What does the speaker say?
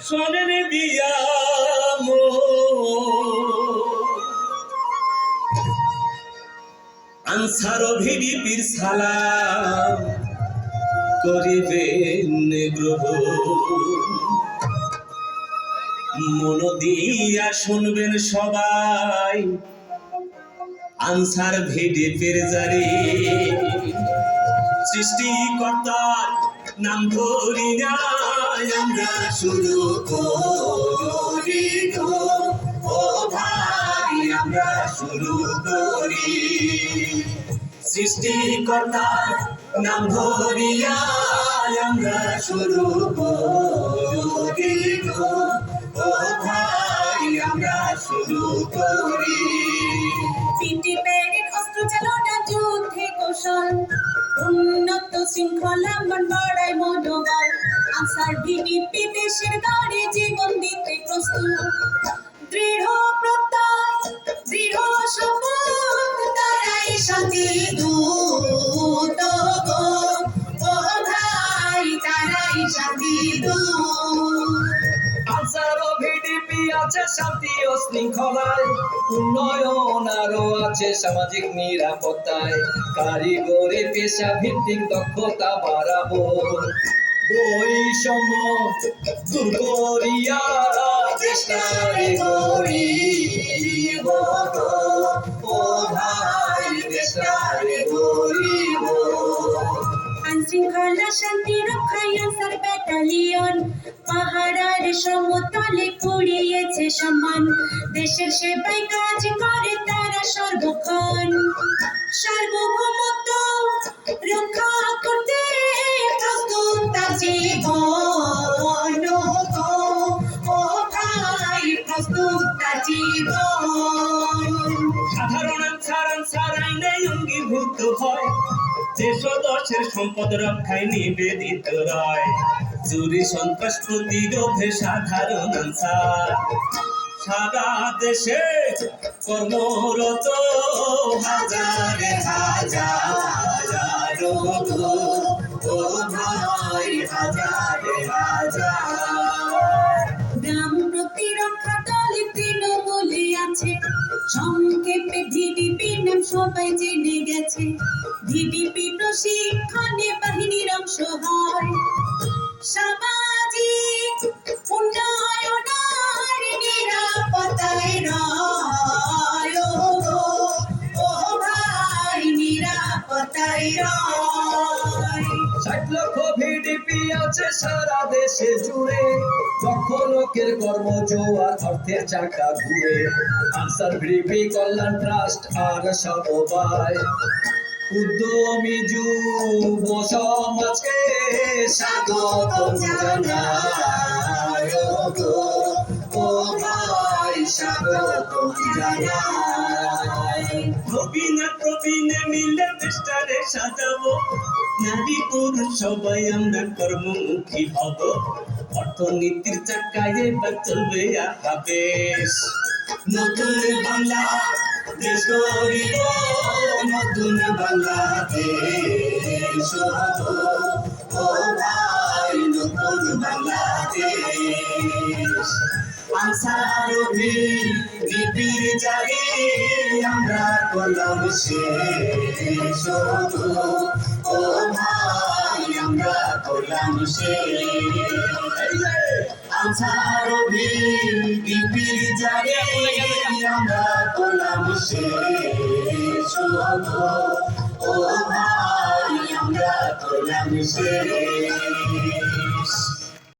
শোনেন দিয়া আনসার ভিডিপির সালাম করিবেন মন দিয়া শুনবেন সবাই আনসার ভিডিপির জারি সৃষ্টিকর্তার নাম ধরি না আমরা শুরু করি ও ভাই আমরা শুরু করি সৃষ্টিকর্তার নাম ধরিয়া আমরা শুরু করি ও ভাই আমরা শুরু করি অস্ত্র চালনা যুদ্ধে কৌশল উন্নত শৃঙ্খলা মন বড়াই মনোবল আনসার ভিডিপি দেশের গড়ে জীবন দিতে প্রস্তুত দৃঢ় প্রত্যয় দৃঢ় শপথ তারাই শান্তি দূত ও ভাই তারাই শান্তি দূত আনসার ভিডিপি আছে শান্তি ও শৃঙ্খলা শৃঙ্খলায়, উন্নয়ন আরো আছে সামাজিক নিরাপত্তায়, কারিগরি পেশা ভিত্তিক দক্ষতা বাড়াবো, বৈষম্য দূর করিয়া দেশটারে গড়িব গো, ও ভাই দেশটারে গড়িব। আইন শৃঙ্খলা শান্তি রক্ষায় আনসার ব্যাটালিয়ন পাহাড়ার সমতলে কুড়িয়েছে সম্মান, দেশের সেবায় কাজ করে তারা সর্বক্ষণ, সার্বভৌমত্ব রক্ষা করতে প্রস্তুত তার জীবন গো, ও ভাই প্রস্তুত তার জীবন। সাধারণ আনসার আইনে অঙ্গীভূত হয়, দেশ ও দশের সম্পদ রক্ষায় নিবেদিত রয়, চুরি সন্ত্রাস প্রতিরোধে সাধারণ আনসার সারা দেশে কর্মরত হাজারে হাজার গো, ও ভাই হাজারে হাজার। গ্রাম প্রতিরক্ষা দলে তৃণমূলে আছে, সংক্ষেপে ভিডিপি নাম সবাই জেনে গেছে, ভিডিপি প্রশিক্ষণে বাহিনীর অংশ হয়, সামাজিক উন্নয়নের নিরাপত্তায় রয় গো, ও ভাই নিরাপত্তায় রয়। 60 লক্ষ ভিডিপি আছে সারা দেশে জুড়ে, লক্ষ লোকের কর্মজোয়ার, অর্থের চাকা ঘুরে, আনসার ভিডিপি কল্যাণ ট্রাস্ট আর সমবায় উদ্যমী যুব সমাজকে স্বাগত জানাই গো, ও ভাই স্বাগত জানাই। প্রবীণে মিলে দেশটারে সাজাবো, নারী পুরুষ সবাই আমরা কর্মমুখী হব, অর্থনীতির চাকায় এবার চলবে আহাবেশ। নতুন বাংলা দেশ গড়িব, নতুন বাংলাদেশ হবো, ও ভাই নতুন বাংলাদেশ। আনসার ভিডিপির জারি আমরা করলাম শেষ হবো, ও ভাই আমরা করলাম শেষ। আনসার ভিডিপির জারি আমরা করলাম শেষ হবো, ও ভাই আমরা করলাম শেষ।